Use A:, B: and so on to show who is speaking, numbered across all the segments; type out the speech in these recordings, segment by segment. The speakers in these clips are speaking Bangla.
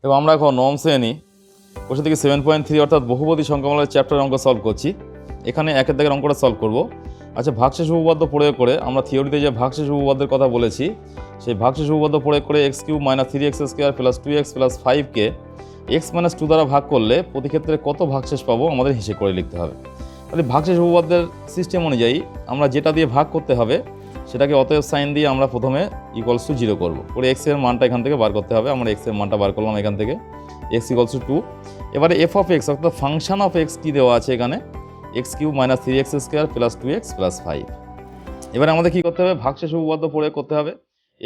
A: এবং আমরা এখন নবম শ্রেণী কোশ্চেন থেকে 7.3 অর্থাৎ বহুপদী সংখ্যামালার চ্যাপ্টারের অঙ্ক সলভ করছি। এখানে একের দাগের অঙ্কটা সলভ করব। আচ্ছা, ভাগশেষ উপপাদ্য প্রয়োগ করে আমরা থিওরিতে যে ভাগশেষ উপপাদ্যের কথা বলেছি, সেই ভাগশেষ উপপাদ্য প্রয়োগ করে x³ - 3x² + 2x + 5কে x - 2 দ্বারা ভাগ করলে প্রতি ক্ষেত্রে কত ভাগশেষ পাবো আমাদের হিসেব করে লিখতে হবে। তাহলে ভাগশেষ উপপাদ্যের সিস্টেম অনুযায়ী আমরা যেটা দিয়ে ভাগ করতে হবে সেটাকে অতএব সাইন দিয়ে আমরা প্রথমে = 0 করব, করে x এর মানটা এখান থেকে বার করতে হবে। আমরা x এর মানটা বার করলাম এখান থেকে, x = 2। এবারে f of x অর্থাৎ ফাংশন অফ x কি দেওয়া আছে এখানে, x³ - 3x² + 2x + 5। এবারে আমাদের কি করতে হবে, ভাগশেষ উপপাদ্য প্রয়োগ করতে হবে।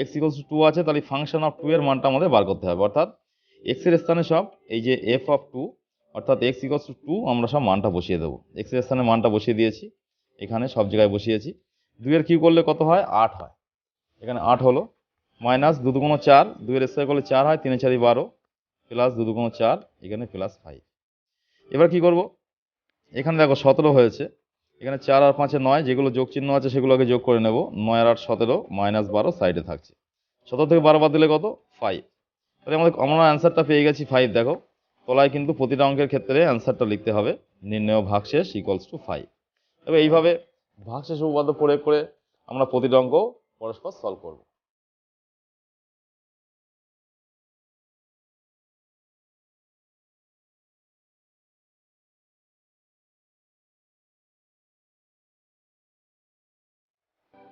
A: x = 2 আছে, তাহলে ফাংশন অফ 2 এর মানটা আমাদের বার করতে হবে, অর্থাৎ x এর স্থানে সব এই যে f of 2 অর্থাৎ x = 2 আমরা সব মানটা বসিয়ে দেবো। x এর স্থানে মানটা বসিয়ে দিয়েছি, এখানে সব জায়গায় বসিয়েছি। 2 এর কিউ করলে কত হয়, 8 হয়, এখানে 8 হলো, মাইনাস 2 × 4, 2 এর স্কয়ার করলে 4 হয়, 3 × 4 = 12, প্লাস 2 × 4, এখানে প্লাস 5। এবার কি করব, এখানে দেখো 17 হয়েছে, এখানে 4 আর 5 9, যেগুলো যোগ চিহ্ন আছে সেগুলোকে যোগ করে নেব। 9 আর 8 17, -12 সাইডে থাকছে। 17 থেকে 12 বাদ দিলে কত, 5। তাহলে আমরা অ্যান্সারটা পেয়ে গেছি 5। দেখো তলায় কিন্তু প্রতিটা অঙ্কের ক্ষেত্রে অ্যান্সারটা লিখতে হবে, নির্ণেয় ভাগশেষ = 5। তবে এইভাবে ভাগশেষ উপপাদ্য প্রয়োগ করে আমরা প্রতিটা অঙ্ক পরস্পর সলভ করব।